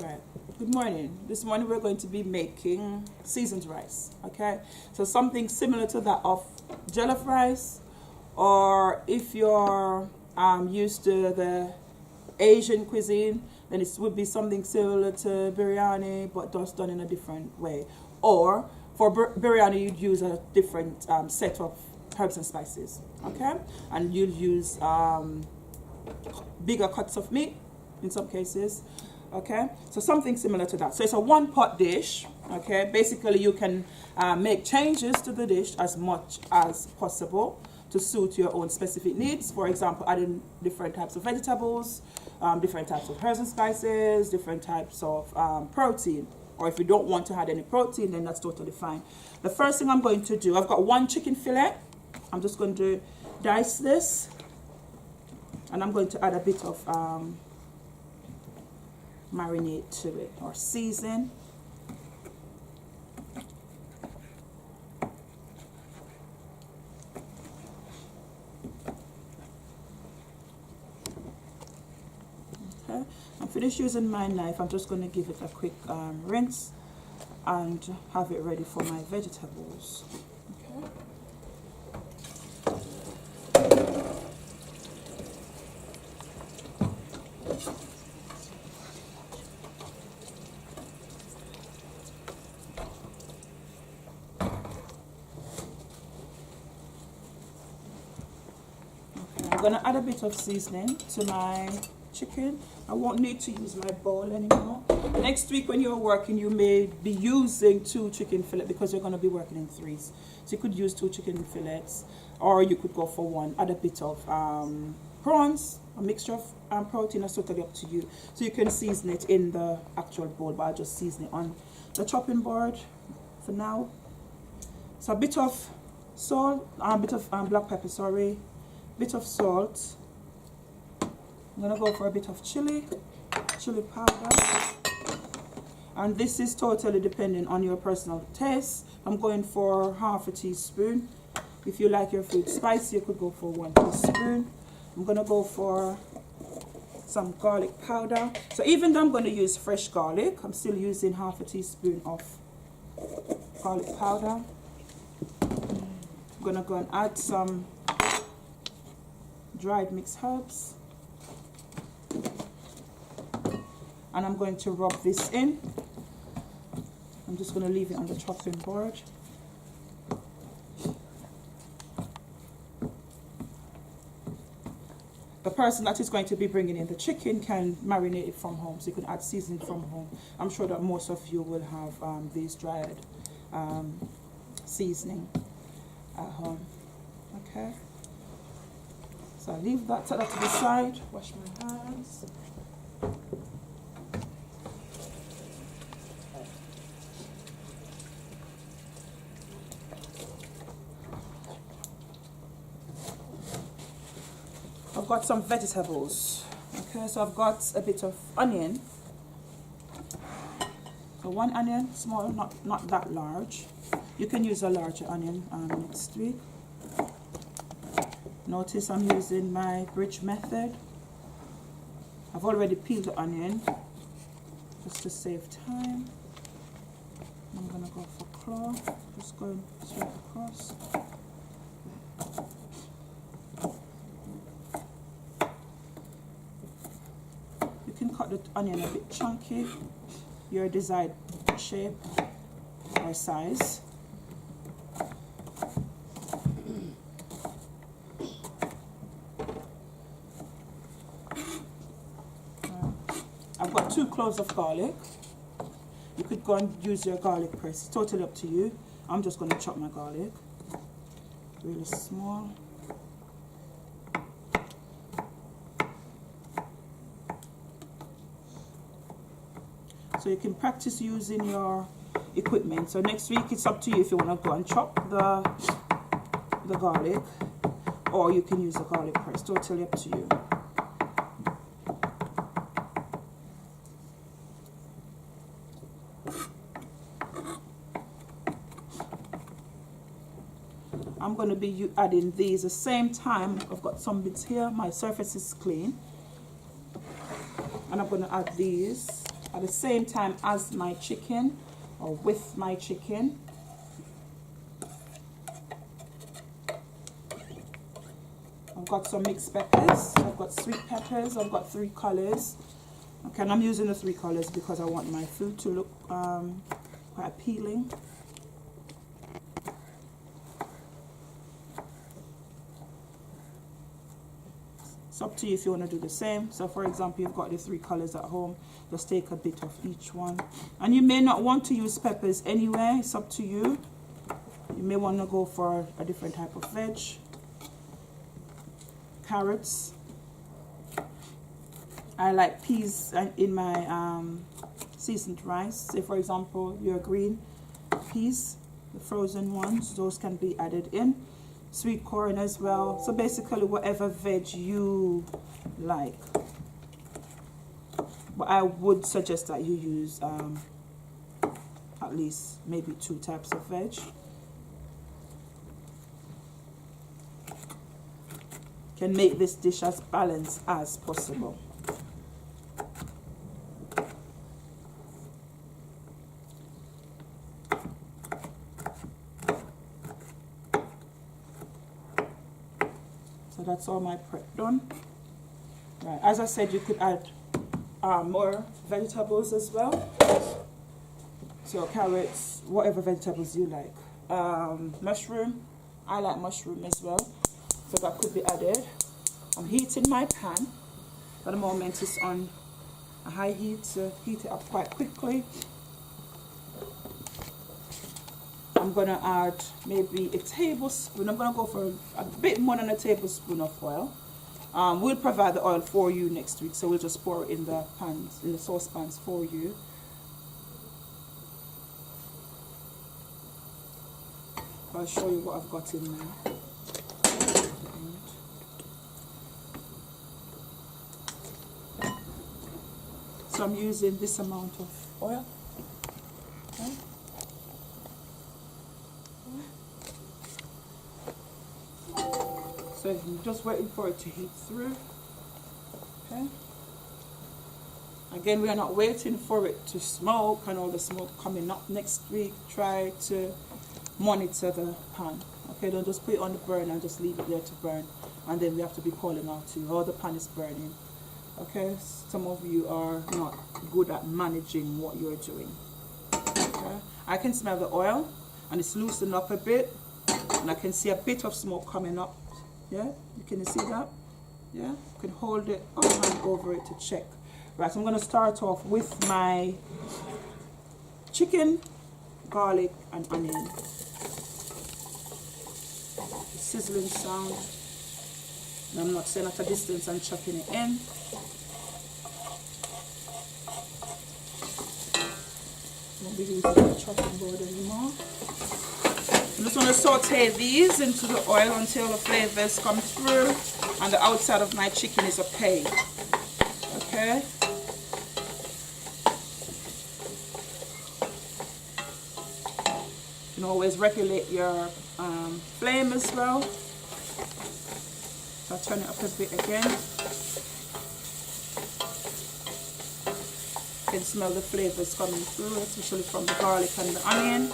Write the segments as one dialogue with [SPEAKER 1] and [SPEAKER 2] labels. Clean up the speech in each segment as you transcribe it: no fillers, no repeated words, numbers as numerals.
[SPEAKER 1] Right. Good morning. This morning we're going to be making seasoned rice. Okay, so something similar to that of jollof rice, or if you're used to the Asian cuisine, then it would be something similar to biryani, but just done in a different way. Or for biryani, you'd use a different set of herbs and spices. Okay, and you'll use bigger cuts of meat in some cases. Okay, so something similar to that. So it's a one pot dish. Okay, basically you can make changes to the dish as much as possible to suit your own specific needs. For example, adding different types of vegetables, different types of herbs and spices, different types of protein. Or if you don't want to add any protein, then that's totally fine. The first thing I'm going to do, I've got one chicken fillet. I'm just going to dice this, and I'm going to add a bit of marinade to it, or season. Okay, I'm finished using my knife. I'm just going to give it a quick rinse and have it ready for my vegetables. Okay. I'm going to add a bit of seasoning to my chicken. I won't need to use my bowl anymore. Next week when you're working, you may be using 2 chicken fillets because you're going to be working in 3s. So you could use 2 chicken fillets, or you could go for 1. Add a bit of prawns, a mixture of protein. That's totally up to you. So you can season it in the actual bowl, but I'll just season it on the chopping board for now. So a bit of salt, a bit of black pepper, sorry. Bit of salt. I'm gonna go for a bit of chili powder, and this is totally dependent on your personal taste. I'm going for half a teaspoon. If you like your food spicy, you could go for 1 teaspoon. I'm gonna go for some garlic powder. So even though I'm going to use fresh garlic, I'm still using half a teaspoon of garlic powder. I'm gonna go and add some dried mixed herbs, and I'm going to rub this in. I'm just going to leave it on the chopping board. The person that is going to be bringing in the chicken can marinate it from home, so you can add seasoning from home. I'm sure that most of you will have these dried seasoning at home. Okay. So I leave that, set that to the side, wash my hands. I've got some vegetables. Okay, so I've got a bit of onion. So 1 onion, small, not that large. You can use a larger onion next week. Notice I'm using my bridge method. I've already peeled the onion just to save time. I'm going to go for claw, just going straight across. You can cut the onion a bit chunky, your desired shape or size. I've got 2 cloves of garlic. You could go and use your garlic press. It's totally up to you. I'm just going to chop my garlic really small. So you can practice using your equipment. So next week it's up to you if you want to go and chop the garlic, or you can use a garlic press. Totally up to you. I'm going to be adding these the same time. I've got some bits here. My surface is clean. And I'm going to add these at the same time as my chicken, or with my chicken. I've got some mixed peppers, I've got sweet peppers, I've got 3 colors. Okay, and I'm using the 3 colors because I want my food to look quite appealing. It's up to you if you want to do the same. So for example, you've got the 3 colors at home, just take a bit of each one. And you may not want to use peppers anyway, it's up to you. You may want to go for a different type of veg. Carrots. I like peas in my seasoned rice. Say for example, your green peas, the frozen ones, those can be added in. Sweet corn as well. So basically whatever veg you like. But I would suggest that you use at least maybe 2 types of veg. Can make this dish as balanced as possible. So that's all my prep done. Right, as I said, you could add more vegetables as well. So carrots, whatever vegetables you like. Mushroom, I like mushroom as well. So that could be added. I'm heating my pan. At the moment it's on a high heat to heat it up quite quickly. I'm gonna add maybe a tablespoon. I'm gonna go for a bit more than a tablespoon of oil. We'll provide the oil for you next week, so we'll just pour it in the pans, in the saucepans for you. I'll show you what I've got in there. So I'm using this amount of oil. Okay. So I'm just waiting for it to heat through. Okay. Again, we are not waiting for it to smoke and all the smoke coming up next week. Try to monitor the pan. Okay, don't just put it on the burner and just leave it there to burn. And then we have to be calling out to you, oh, the pan is burning. Okay, some of you are not good at managing what you're doing. Okay, I can smell the oil and it's loosened up a bit, and I can see a bit of smoke coming up. Yeah, you can see that. Yeah, you can hold it up and over it to check. Right, so I'm going to start off with my chicken, garlic, and onion. The sizzling sound. And I'm not staying at a distance and chucking it in. Won't be using the chopping board anymore. I'm just going to saute these into the oil until the flavors come through and the outside of my chicken is okay. Okay. You can always regulate your flame as well. So I'll turn it up a bit again. You can smell the flavors coming through, especially from the garlic and the onion.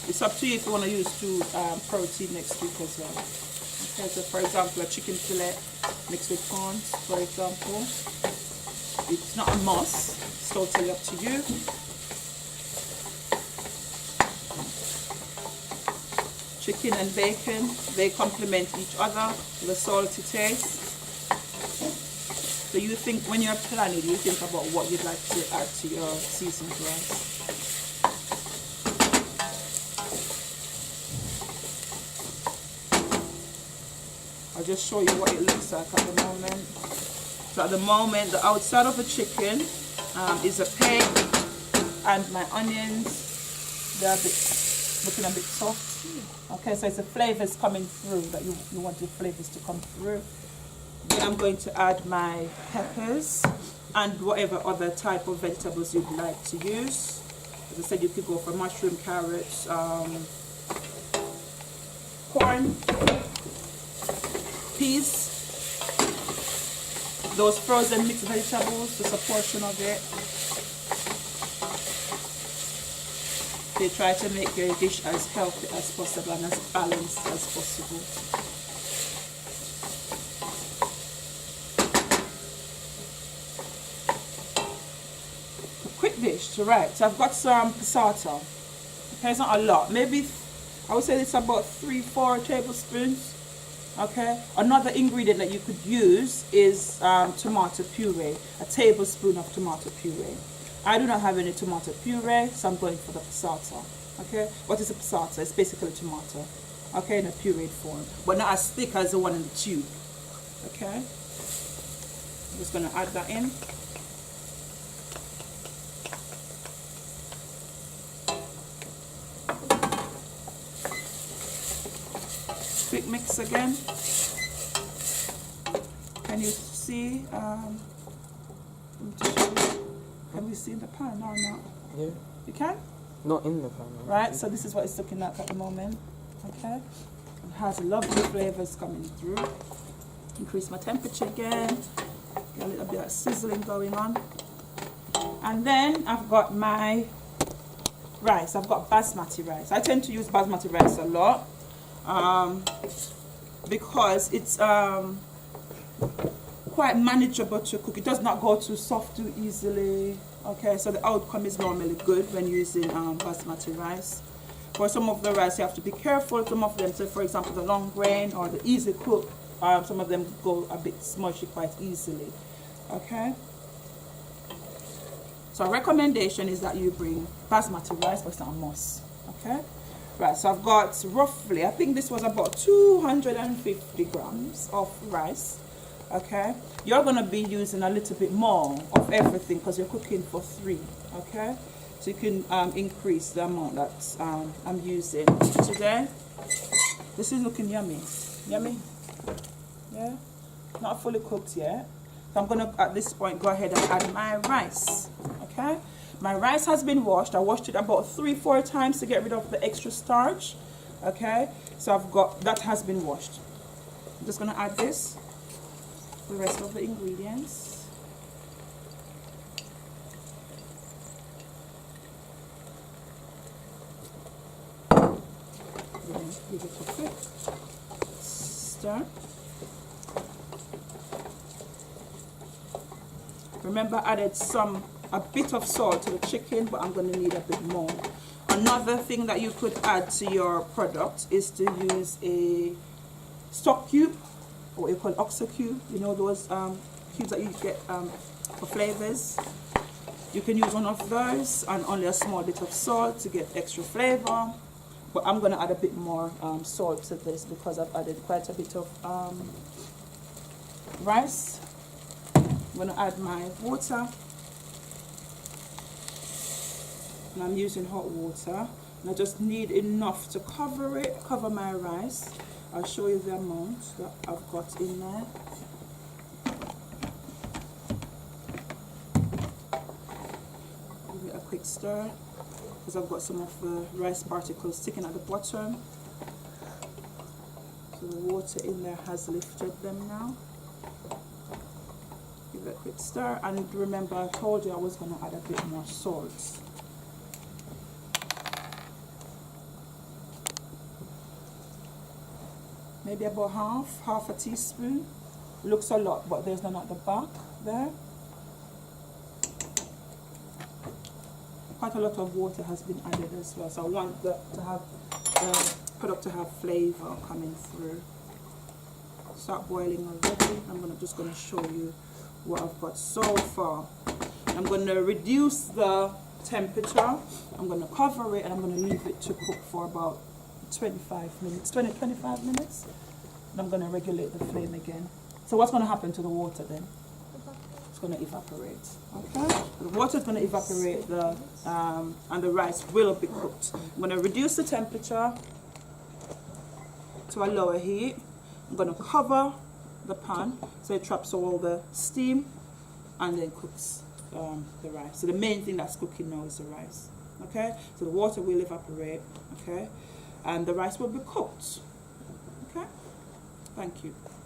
[SPEAKER 1] It's up to you if you want to use protein next week as well. Okay, so for example, a chicken fillet mixed with prawns, for example. It's not a must, it's totally up to you. Chicken and bacon, they complement each other with a salty taste. So you think, when you're planning, you think about what you'd like to add to your seasoned rice. I'll just show you what it looks like at the moment. So at the moment, the outside of the chicken is opaque, and my onions, they're looking a bit soft. Okay, so it's the flavors coming through that you want the flavors to come through. Then I'm going to add my peppers and whatever other type of vegetables you'd like to use. As I said, you could go for mushroom, carrots, corn, peas, those frozen mixed vegetables, just a portion of it. They try to make your dish as healthy as possible and as balanced as possible. A quick dish, right? So I've got some passata. Okay, it's not a lot. Maybe I would say it's about 3-4 tablespoons. Okay. Another ingredient that you could use is tomato puree. A tablespoon of tomato puree. I do not have any tomato puree, so I'm going for the passata. Okay, what is a passata? It's basically tomato, okay, in a pureed form, but not as thick as the one in the tube. Okay, I'm just going to add that in. Quick mix again. Can you see? Can we see in the pan or not?
[SPEAKER 2] Yeah.
[SPEAKER 1] You can?
[SPEAKER 2] Not in the pan.
[SPEAKER 1] Right, so this is what it's looking like at the moment. Okay. It has lovely flavors coming through. Increase my temperature again. Get a little bit of sizzling going on. And then I've got my rice. I've got basmati rice. I tend to use basmati rice a lot because it's quite manageable to cook. It does not go too soft too easily. Okay, so the outcome is normally good when using basmati rice. For some of the rice you have to be careful. Some of them, say for example the long grain or the easy cook, some of them go a bit smushy quite easily. Okay, so a recommendation is that you bring basmati rice, but it's not a must. Okay, right, so I've got roughly, I think this was about 250 grams of rice. Okay, you're going to be using a little bit more of everything because you're cooking for 3. Okay, so you can increase the amount that I'm using today. This is looking yummy. Yummy? Yeah, not fully cooked yet. So I'm going to at this point go ahead and add my rice. Okay, my rice has been washed. I washed it about 3-4 times to get rid of the extra starch. Okay, so I've got that has been washed. I'm just going to add this, the rest of the ingredients. Give it a quick stir. Remember, I added a bit of salt to the chicken, but I'm going to need a bit more. Another thing that you could add to your product is to use a stock cube, or what you call oxo cube. You know those cubes that you get for flavors. You can use one of those and only a small bit of salt to get extra flavor. But I'm going to add a bit more salt to this because I've added quite a bit of rice. I'm going to add my water. And I'm using hot water. And I just need enough to cover my rice. I'll show you the amount that I've got in there. Give it a quick stir because I've got some of the rice particles sticking at the bottom. So the water in there has lifted them now. Give it a quick stir, and remember I told you I was going to add a bit more salt. Maybe about half a teaspoon. Looks a lot, but there's none at the back there. Quite a lot of water has been added as well, so I want the product to have flavor coming through. Start boiling already. I'm just going to show you what I've got so far. I'm going to reduce the temperature. I'm going to cover it and I'm going to leave it to cook for about 25 minutes, 20-25 minutes. And I'm going to regulate the flame again. So what's going to happen to the water then? It's going to evaporate. Okay, the water is going to evaporate, and the rice will be cooked. I'm going to reduce the temperature to a lower heat. I'm going to cover the pan so it traps all the steam and then cooks the rice. So the main thing that's cooking now is the rice. Okay, so the water will evaporate. Okay, and the rice will be cooked. Thank you.